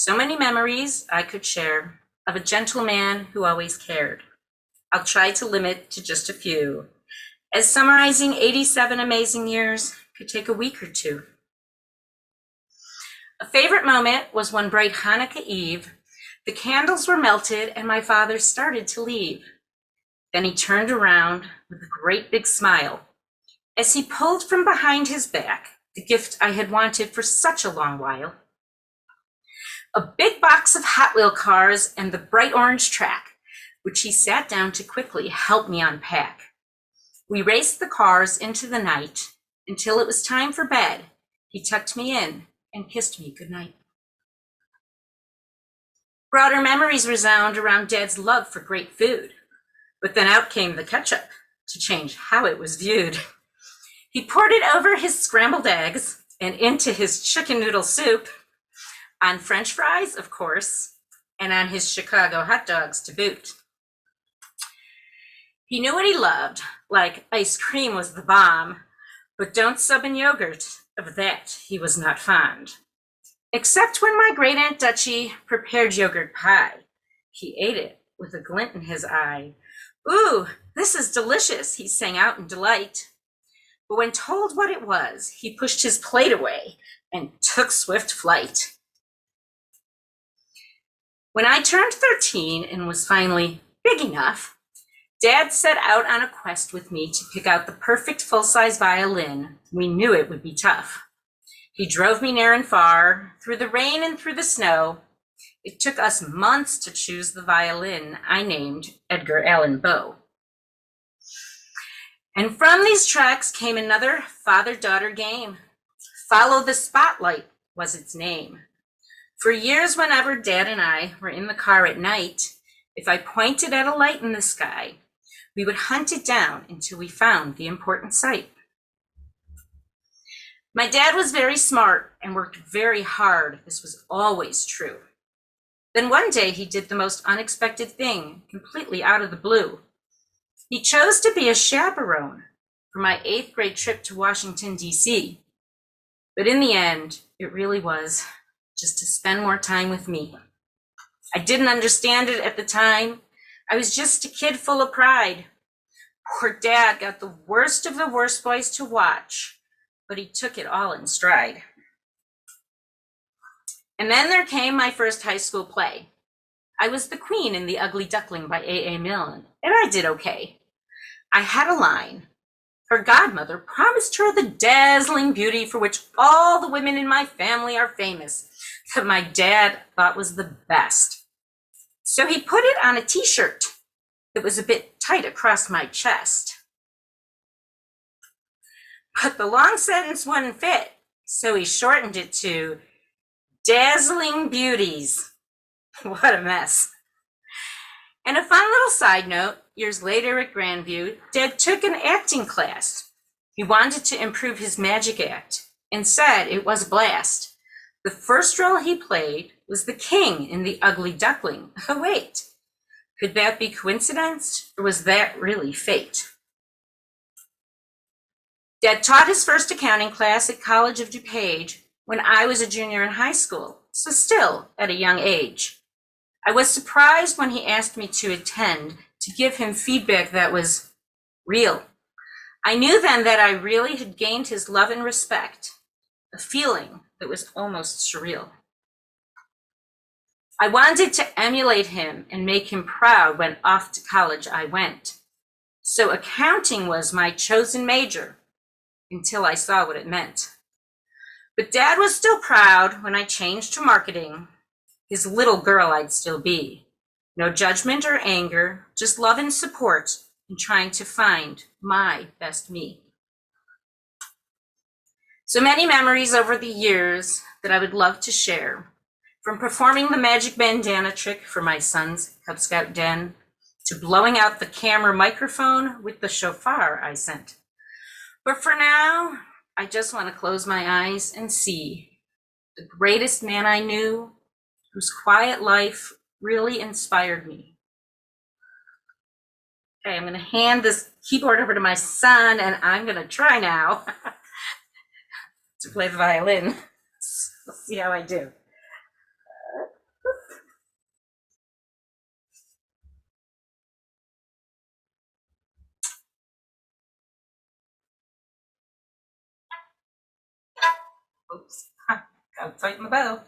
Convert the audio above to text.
So many memories I could share of a gentleman who always cared. I'll try to limit to just a few, as summarizing 87 amazing years could take a week or two. A favorite moment was one bright Hanukkah Eve. The candles were melted and my father started to leave. Then he turned around with a great big smile as he pulled from behind his back the gift I had wanted for such a long while. A big box of Hot Wheel cars and the bright orange track, which he sat down to quickly help me unpack. We raced the cars into the night until it was time for bed. He tucked me in and kissed me goodnight. Broader memories resound around Dad's love for great food, but then out came the ketchup to change how it was viewed. He poured it over his scrambled eggs and into his chicken noodle soup, on French fries, of course, and on his Chicago hot dogs to boot. He knew what he loved, like ice cream was the bomb, but don't sub in yogurt, of that he was not fond. Except when my great Aunt Dutchie prepared yogurt pie. He ate it with a glint in his eye. "Ooh, this is delicious," he sang out in delight. But when told what it was, he pushed his plate away and took swift flight. When I turned 13 and was finally big enough, Dad set out on a quest with me to pick out the perfect full-size violin. We knew it would be tough. He drove me near and far, through the rain and through the snow. It took us months to choose the violin I named Edgar Allan Poe. And from these tracks came another father-daughter game. Follow the Spotlight was its name. For years, whenever Dad and I were in the car at night, if I pointed at a light in the sky, we would hunt it down until we found the important sight. My dad was very smart and worked very hard. This was always true. Then one day he did the most unexpected thing, completely out of the blue. He chose to be a chaperone for my 8th grade trip to Washington, D.C. But in the end, it really was just to spend more time with me. I didn't understand it at the time. I was just a kid full of pride. Poor Dad got the worst of the worst boys to watch, but he took it all in stride. And then there came my first high school play. I was the queen in The Ugly Duckling by A.A. Milne, and I did okay. I had a line. Her godmother promised her the dazzling beauty for which all the women in my family are famous, that my dad thought was the best. So he put it on a t-shirt that was a bit tight across my chest. But the long sentence wouldn't fit, so he shortened it to Dazzling Beauties. What a mess. And a fun little side note, years later at Grandview, Dad took an acting class. He wanted to improve his magic act and said it was a blast. The first role he played was the king in The Ugly Duckling. Oh, wait, could that be coincidence, or was that really fate? Dad taught his first accounting class at College of DuPage when I was a junior in high school, so still at a young age. I was surprised when he asked me to attend to give him feedback that was real. I knew then that I really had gained his love and respect, a feeling that was almost surreal. I wanted to emulate him and make him proud when off to college I went. So accounting was my chosen major until I saw what it meant. But Dad was still proud when I changed to marketing. His little girl I'd still be. No judgment or anger, just love and support in trying to find my best me. So many memories over the years that I would love to share, from performing the magic bandana trick for my son's Cub Scout den, to blowing out the camera microphone with the shofar I sent. But for now, I just want to close my eyes and see the greatest man I knew, whose quiet life really inspired me. Okay, I'm going to hand this keyboard over to my son, and I'm going to try now to play the violin. Let's see how I do. Oops, gotta tighten the bow.